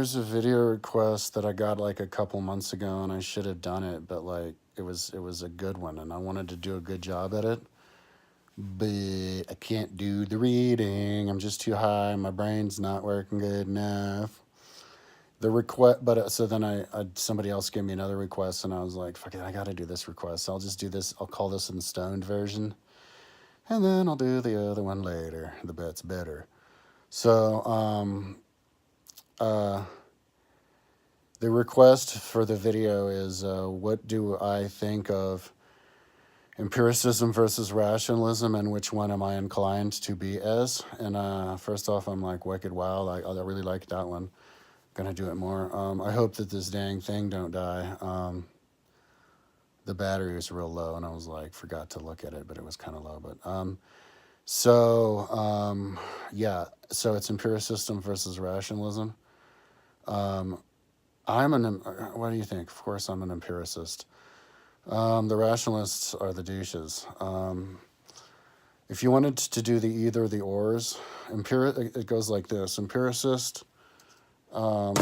There's a video request that I got like a couple months ago, and I should have done it, but like it was a good one, and I wanted to do a good job at it, but I can't do the reading. I'm just too high. My brain's not working good enough. The request, but so then I somebody else gave me another request, and I was like, fuck it, I got to do this request. I'll just do this. I'll call this in the stoned version, and then I'll do the other one later. The bet's better. So uh, the request for the video is, what do I think of empiricism versus rationalism, and which one am I inclined to be as? And first off, I'm like wicked wild. I really like that one. Gonna do it more. I hope that this dang thing don't die. The battery was real low, and I was like, forgot to look at it, but it was kind of low. But yeah. So it's empiricism versus rationalism. Um, What do you think? Of course, I'm an empiricist. The rationalists are the douches. If you wanted to do the either the ors, it goes like this: um,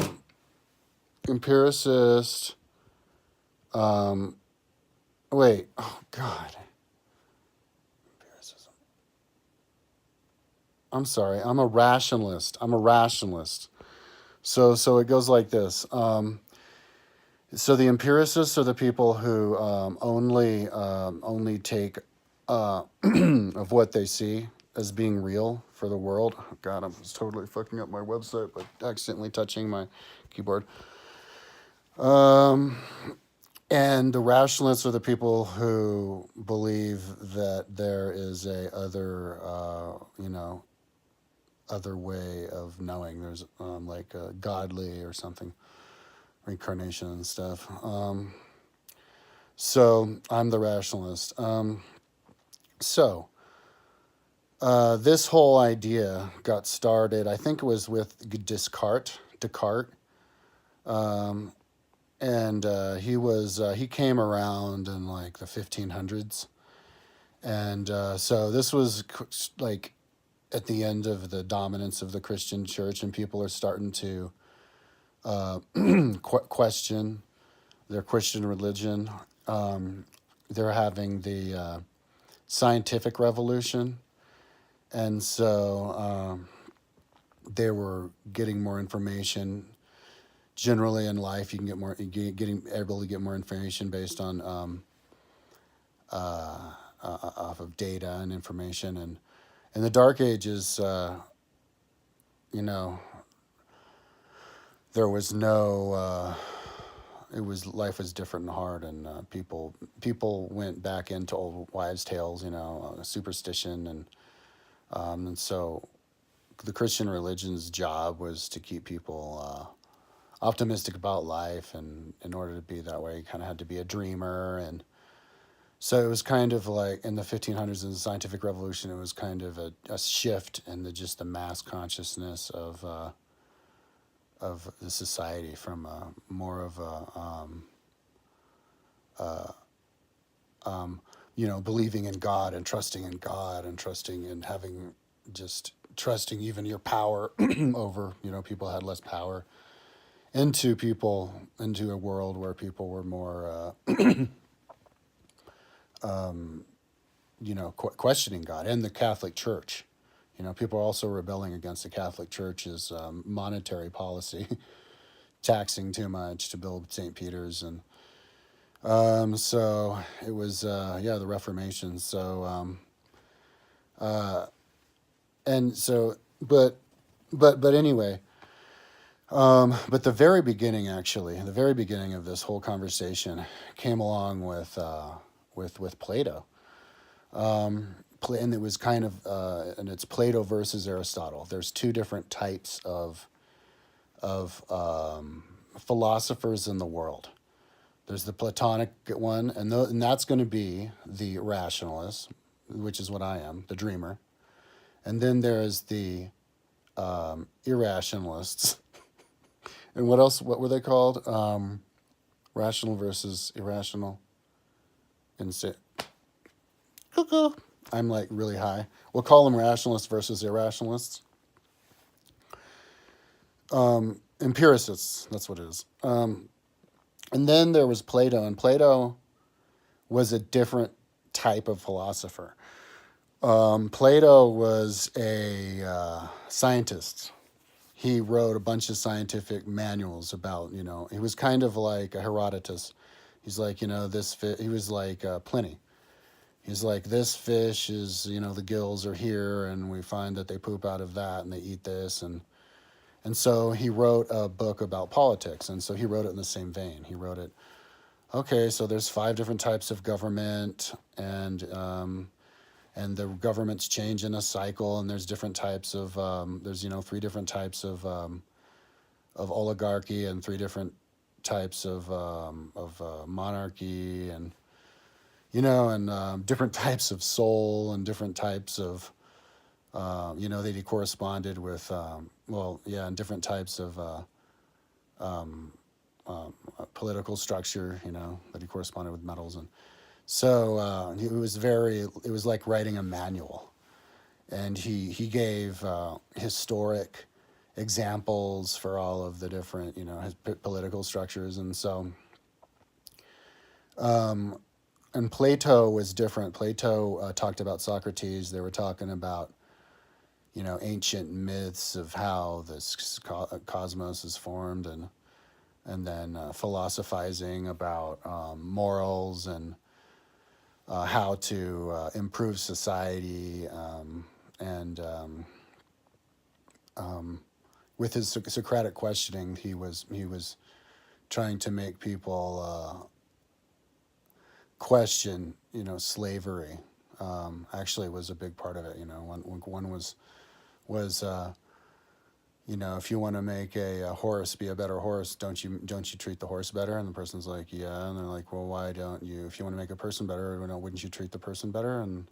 empiricist. Um, wait, oh God, empiricism. I'm sorry. I'm a rationalist. I'm a rationalist. So it goes like this. So the empiricists are the people who only take of what they see as being real for the world. Oh God, I was totally fucking up my website by accidentally touching my keyboard. Um, and the rationalists are the people who believe that there is a other, other way of knowing. There's like a godly or something, reincarnation and stuff. So I'm the rationalist. So this whole idea got started, I think it was with Descartes. Um, and he came around in like the 1500s. And so this was like at the end of the dominance of the Christian church, and people are starting to question their Christian religion. They're having the scientific revolution, and so they were getting more information. Generally in life, you can get more, getting able to get more information based on off of data and information. And in the Dark Ages, you know, there was no. It was life was different and hard, and people went back into old wives' tales, superstition, and so the Christian religion's job was to keep people optimistic about life, and in order to be that way, you kind of had to be a dreamer. And so it was kind of like in the 1500s, in the scientific revolution, it was kind of a shift in just the mass consciousness of the society from more of a believing in God and trusting in God and trusting in having, just trusting even your power over, people had less power, into a world where people were more questioning God and the Catholic Church. People are also rebelling against the Catholic Church's monetary policy, taxing too much to build St. Peter's. And so it was, the Reformation. So, and so, but anyway, but the very beginning, actually, the very beginning of this whole conversation came along with Plato. And it was kind of, and it's Plato versus Aristotle. There's two different types of philosophers in the world. There's the Platonic one, and that's going to be the rationalist, which is what I am, the dreamer. And then there's the irrationalists. And what else? What were they called? Rational versus irrational. Cuckoo. I'm like really high. We'll call them rationalists versus irrationalists. empiricists. That's what it is. And then there was Plato, and Plato was a different type of philosopher. Plato was a scientist. He wrote a bunch of scientific manuals about, he was kind of like a Herodotus. He's like, he was like Pliny. He's like, this fish is, the gills are here, and we find that they poop out of that, and they eat this, and so he wrote a book about politics, and so he wrote it in the same vein. He wrote it, okay, so there's 5 different types of government, and the governments change in a cycle, and there's different types of there's 3 different types of oligarchy, and 3 different types of monarchy, and different types of soul, and different types of that he corresponded with and different types of political structure, that he corresponded with metals. And so it was like writing a manual. And he gave historic examples for all of the different, his political structures. And so, and Plato was different. Plato talked about Socrates. They were talking about, ancient myths of how this cosmos is formed, and then philosophizing about morals, and how to improve society, and with his Socratic questioning, he was trying to make people question, slavery. Actually, was a big part of it. One was if you want to make a horse be a better horse, don't you treat the horse better? And the person's like, yeah. And they're like, well, why don't you? If you want to make a person better, wouldn't you treat the person better? And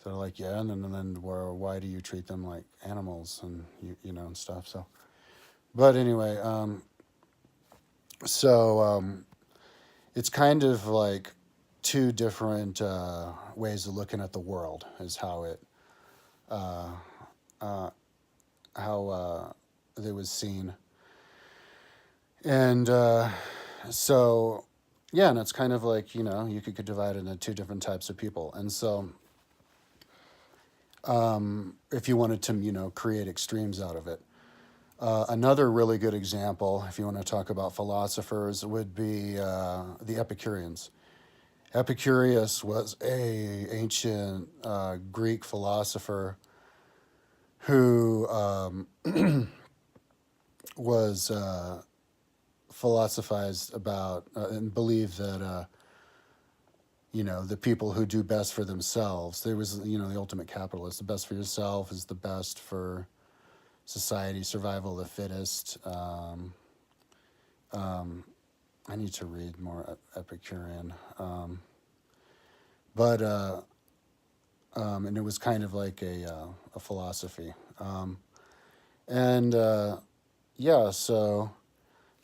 so they're like, yeah. And then why do you treat them like animals, and and stuff? So, but anyway, it's kind of like 2 different ways of looking at the world is how it how it was seen. And so, yeah, and it's kind of like, you could divide it into 2 different types of people. And so if you wanted to, create extremes out of it. Another really good example, if you want to talk about philosophers, would be the Epicureans. Epicurus was a ancient Greek philosopher who was philosophized about and believed that the people who do best for themselves. There was the ultimate capitalist. The best for yourself is the best for society, survival of the fittest. I need to read more Epicurean, but and it was kind of like a philosophy, and so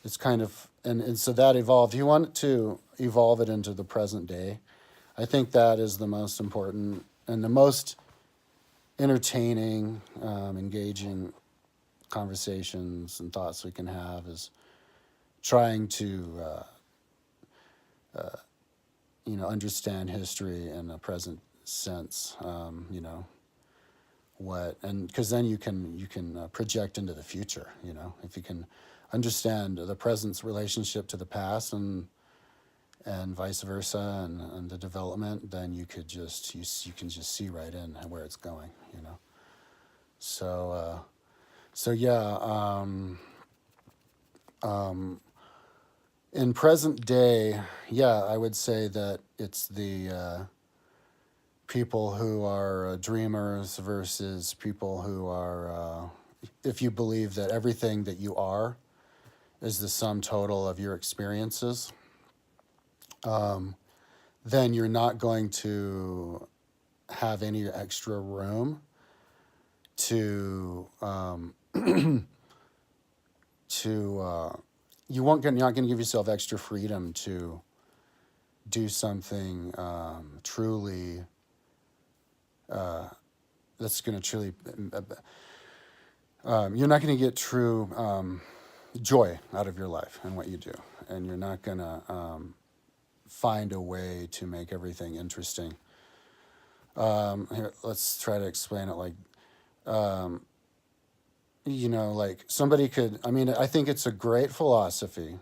it's kind of and so that evolved. You want to evolve it into the present day. I think that is the most important and the most entertaining, engaging conversations and thoughts we can have is trying to understand history in a present sense. What, and because then you can project into the future. If you can understand the present's relationship to the past, and vice versa, and the development, then you can just see right in where it's going. So yeah. In present day, yeah, I would say that it's the people who are dreamers versus people who are, if you believe that everything that you are is the sum total of your experiences, then you're not going to have any extra room to you're not going to give yourself extra freedom to do something truly that's going to truly you're not going to get true joy out of your life and what you do, and you're not gonna find a way to make everything interesting. Here, let's try to explain it like, um, like somebody could. I mean, I think it's a great philosophy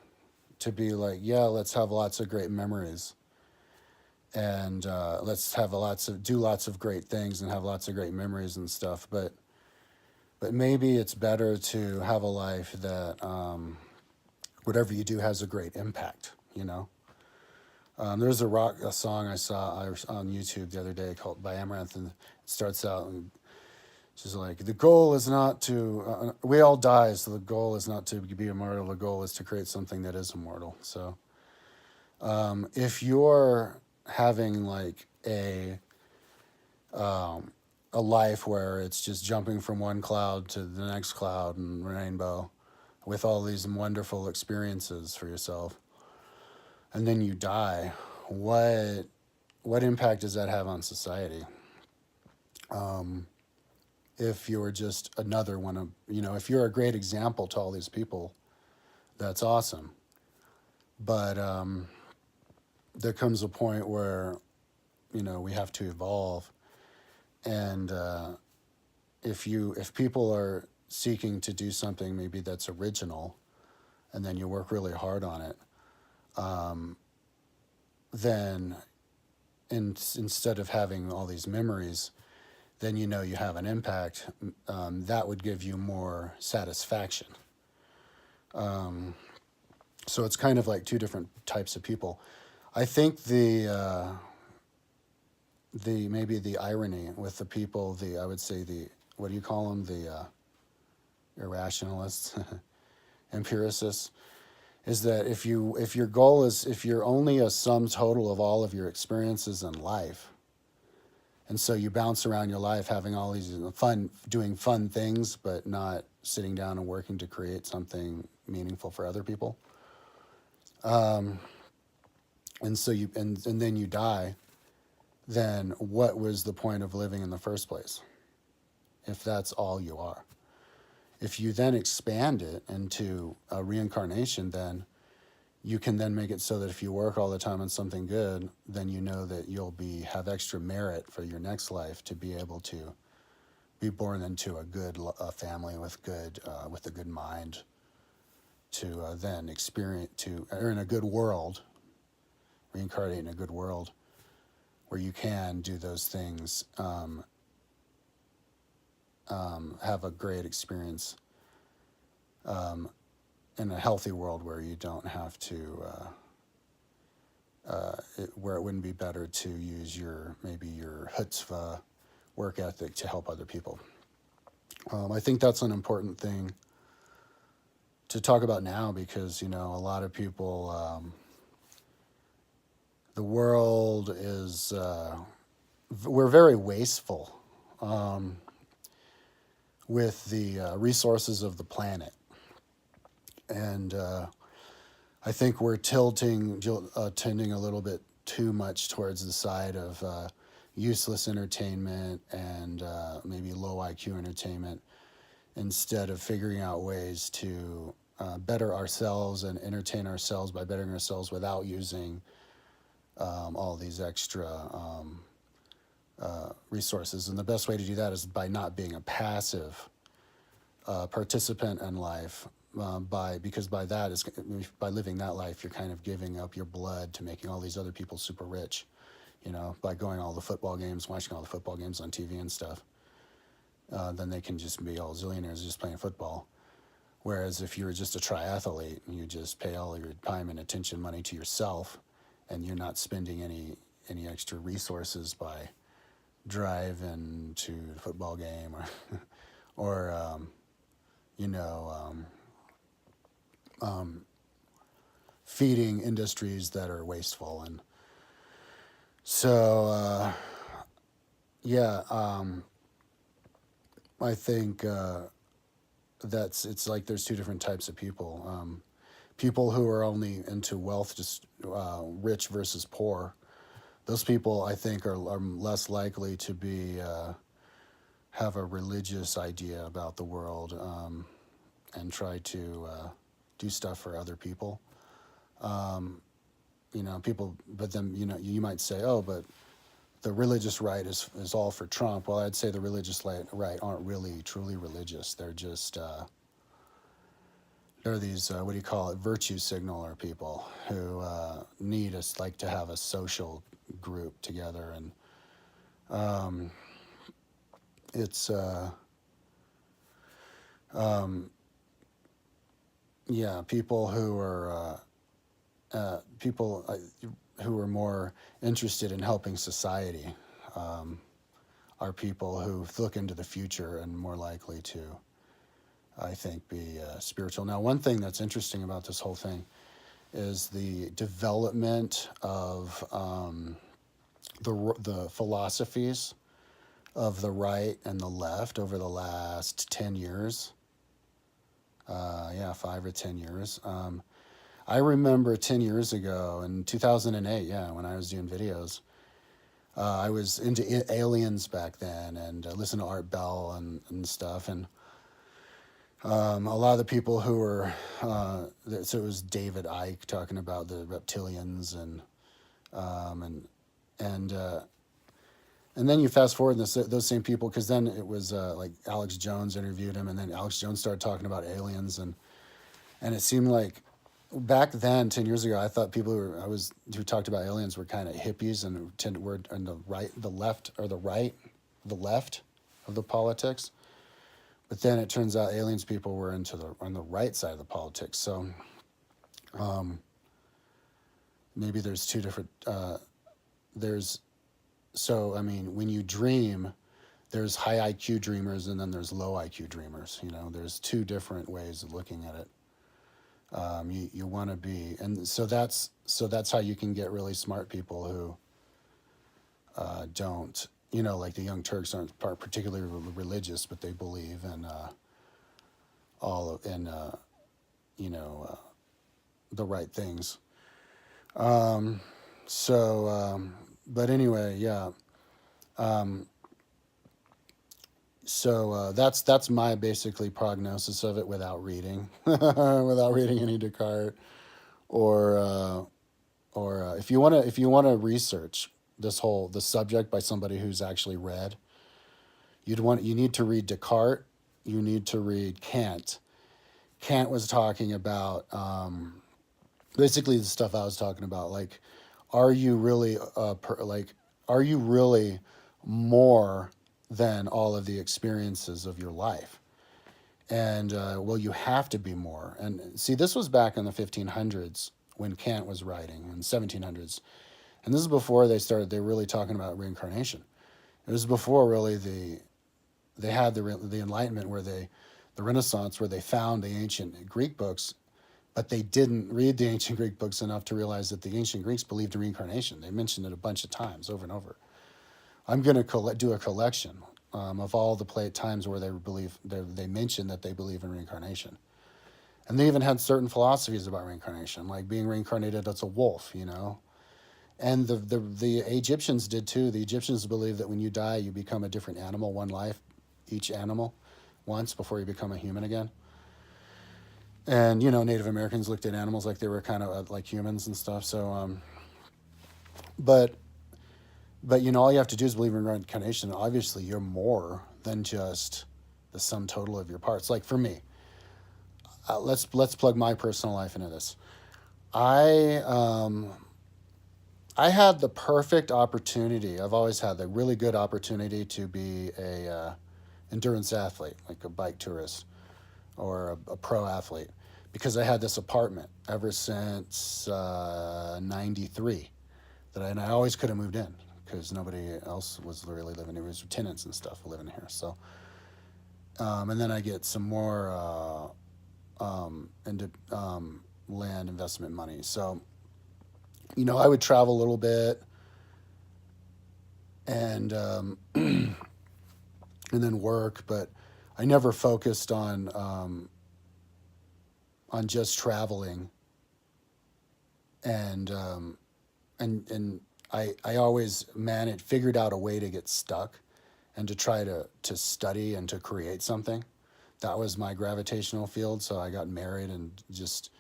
to be like, yeah, let's have lots of great memories, and let's have do lots of great things and have lots of great memories and stuff. But maybe it's better to have a life that whatever you do has a great impact. There's a song I saw on YouTube the other day called by Amaranth, and it starts out and she's like, the goal is not to we all die, so the goal is not to be immortal. The goal is to create something that is immortal. So if you're having like a life where it's just jumping from one cloud to the next cloud and rainbow with all these wonderful experiences for yourself, and then you die, what impact does that have on society? If you're just another one of, if you're a great example to all these people, that's awesome. But there comes a point where, we have to evolve. And if people are seeking to do something maybe that's original, and then you work really hard on it, then instead of having all these memories, then you have an impact. That would give you more satisfaction. So it's kind of like two different types of people. I think the maybe the irony with the people, I would say what do you call them, the irrationalists, empiricists, is that if your goal is, if you're only a sum total of all of your experiences in life, and so you bounce around your life having all these doing fun things, but not sitting down and working to create something meaningful for other people, and so and then you die, then what was the point of living in the first place if that's all you are? If you then expand it into a reincarnation, then you can then make it so that if you work all the time on something good, then you know that you'll have extra merit for your next life to be able to be born into a good family with a good mind, to then or in a good world, reincarnate in a good world where you can do those things, have a great experience, in a healthy world where you don't have to, where it wouldn't be better to use your chutzpah work ethic to help other people. I think that's an important thing to talk about now because, a lot of people, the world is, we're very wasteful with the resources of the planet. And I think we're tending a little bit too much towards the side of useless entertainment and maybe low IQ entertainment, instead of figuring out ways to better ourselves and entertain ourselves by bettering ourselves without using all these extra resources. And the best way to do that is by not being a passive participant in life. Because by living that life, you're kind of giving up your blood to making all these other people super rich, by going all the football games, watching all the football games on TV and stuff. Then they can just be all zillionaires just playing football. Whereas if you were just a triathlete and you just pay all your time and attention money to yourself, and you're not spending any extra resources by driving to the football game or feeding industries that are wasteful. And so, I think it's like there's two different types of people. People who are only into wealth, just rich versus poor. Those people, I think, are less likely to be have a religious idea about the world, and try to do stuff for other people. People, but then, you might say, oh, but the religious right is all for Trump. Well, I'd say the religious right aren't really truly religious. They're just, they're these, what do you call it, virtue signaler people who need us like to have a social group together. And it's, yeah, people who are, people who are more interested in helping society are people who look into the future and more likely to, I think, be spiritual. Now, one thing that's interesting about this whole thing is the development of the philosophies of the right and the left over the last 10 years. 5 or 10 years. I remember 10 years ago in 2008, when I was doing videos, I was into aliens back then and listened to Art Bell and stuff. And a lot of the people who were, so it was David Icke talking about the reptilians and then you fast forward those same people, because then it was like Alex Jones interviewed him, and then Alex Jones started talking about aliens, and it seemed like back then, 10 years ago, I thought people who talked about aliens were kind of hippies and were on the left of the politics. But then it turns out aliens people were on the right side of the politics. So maybe there's two different, when you dream, there's high IQ dreamers and then there's low IQ dreamers. There's two different ways of looking at it. You want to be, and so that's how you can get really smart people who don't, like the Young Turks aren't particularly religious, but they believe in the right things. But anyway, yeah. That's my basically prognosis of it without reading, without reading any Descartes, or if you want to research the subject by somebody who's actually read, you need to read Descartes, you need to read Kant. Kant was talking about basically the stuff I was talking about, like, are you really more than all of the experiences of your life? And well, you have to be more. And see, this was back in the 1500s when Kant was writing, in 1700s, and this is before they really talking about reincarnation. It was before really they had the Enlightenment, the Renaissance, where they found the ancient Greek books, but they didn't read the ancient Greek books enough to realize that the ancient Greeks believed in reincarnation. They mentioned it a bunch of times, over and over. I'm going to do a collection of all the times where they mention that they believe in reincarnation. And they even had certain philosophies about reincarnation, like being reincarnated as a wolf, And the Egyptians did too. The Egyptians believed that when you die, you become a different animal, one life, each animal, once before you become a human again. And, Native Americans looked at animals like they were kind of like humans and stuff. So, but all you have to do is believe in reincarnation. Obviously, you're more than just the sum total of your parts. Like for me, let's plug my personal life into this. I had the perfect opportunity. I've always had the really good opportunity to be a endurance athlete, like a bike tourist or a pro athlete, because I had this apartment ever since 93 and I always could have moved in because nobody else was really living here. It was tenants and stuff living here. So, and then I get some more into land investment money. So, I would travel a little bit and and then work, but I never focused on just traveling. And I always figured out a way to get stuck and to try to study and to create something. that was my gravitational field. So I got married and just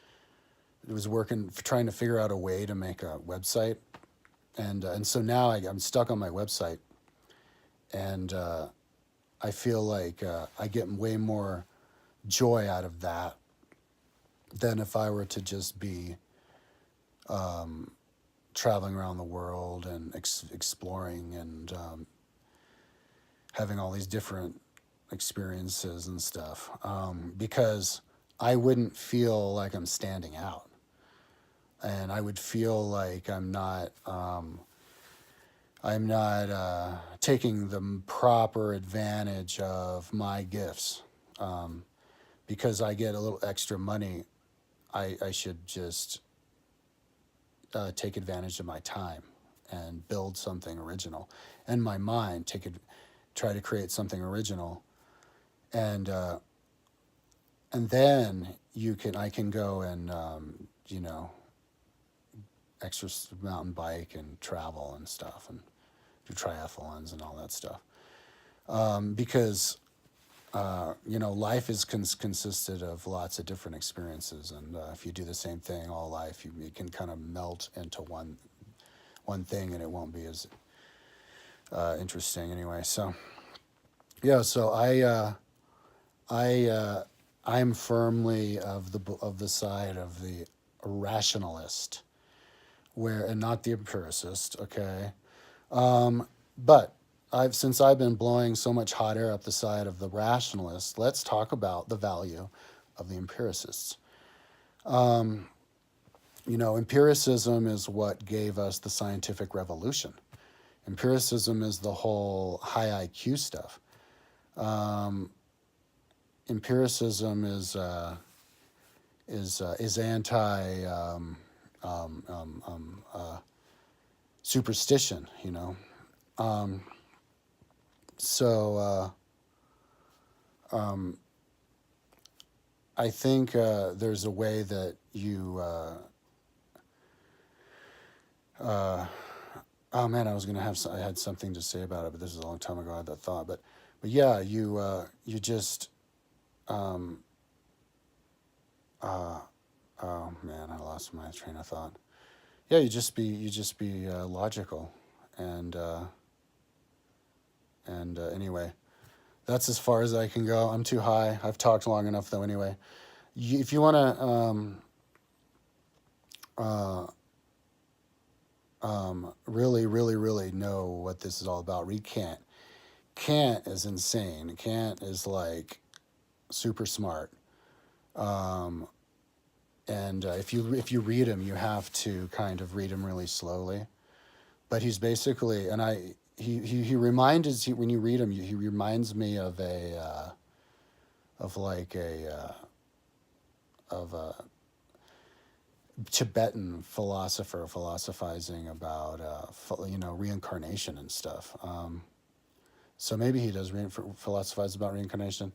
was working, trying to figure out a way to make a website. And so now I'm stuck on my website, and I feel like I get way more joy out of that than if I were to just be traveling around the world and exploring and having all these different experiences and stuff, because I wouldn't feel like I'm standing out, and I would feel like I'm not taking the proper advantage of my gifts, because I get a little extra money. I should just take advantage of my time and build something original, and my mind try to create something original, and then I can go and extra mountain bike and travel and stuff and do triathlons and all that stuff, because life is consisted of lots of different experiences, and if you do the same thing all life, you can kind of melt into one thing, and it won't be as interesting anyway. So yeah, so I'm firmly of the side of the rationalist, and not the empiricist. Okay, but since I've been blowing so much hot air up the side of the rationalist, let's talk about the value of the empiricists. Empiricism is what gave us the scientific revolution. Empiricism is the whole high IQ stuff. Empiricism is anti superstition. So I think there's a way that you. Oh man, I had something to say about it, but this is a long time ago. I had that thought, but yeah, you just. Oh man, I lost my train of thought. Yeah, you just be logical, and anyway, that's as far as I can go. I'm too high. I've talked long enough though. Anyway, if you want to really, really, really know what this is all about, read Kant. Kant is insane. Kant is like super smart. And if you read him, you have to kind of read him really slowly. But he's basically, and when you read him, he reminds me of a Tibetan philosopher philosophizing about reincarnation and stuff. So maybe he does philosophize about reincarnation.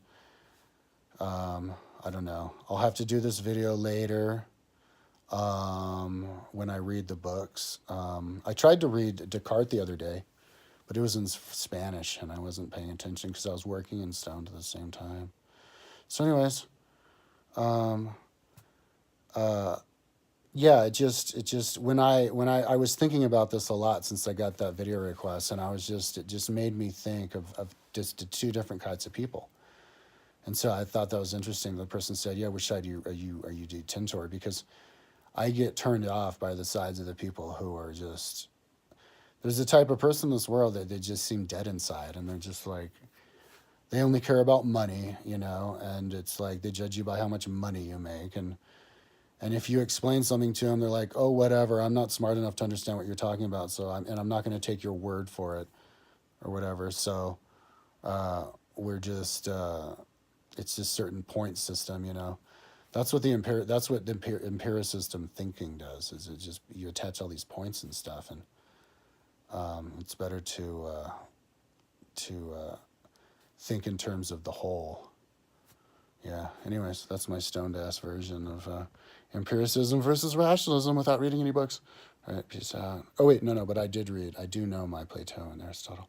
I don't know. I'll have to do this video later when I read the books. I tried to read Descartes the other day, but it was in Spanish, and I wasn't paying attention because I was working and stoned at the same time. So anyways, yeah, it just when I was thinking about this a lot since I got that video request, and it just made me think of just two different kinds of people. And so I thought that was interesting. The person said, "Yeah, which side are you do tend toward?" Because I get turned off by the sides of the people who are just. There's a type of person in this world that they just seem dead inside, and they're just like, they only care about money, and it's like they judge you by how much money you make, and if you explain something to them, they're like, "Oh, whatever. I'm not smart enough to understand what you're talking about, so I'm not going to take your word for it, or whatever." So we're just. It's just certain point system, That's what the empiricism thinking does. Is it just you attach all these points and stuff, and it's better to think in terms of the whole. Yeah. Anyways, that's my stoned ass version of empiricism versus rationalism without reading any books. All right. Peace out. Oh wait, no, but I do know my Plato and Aristotle.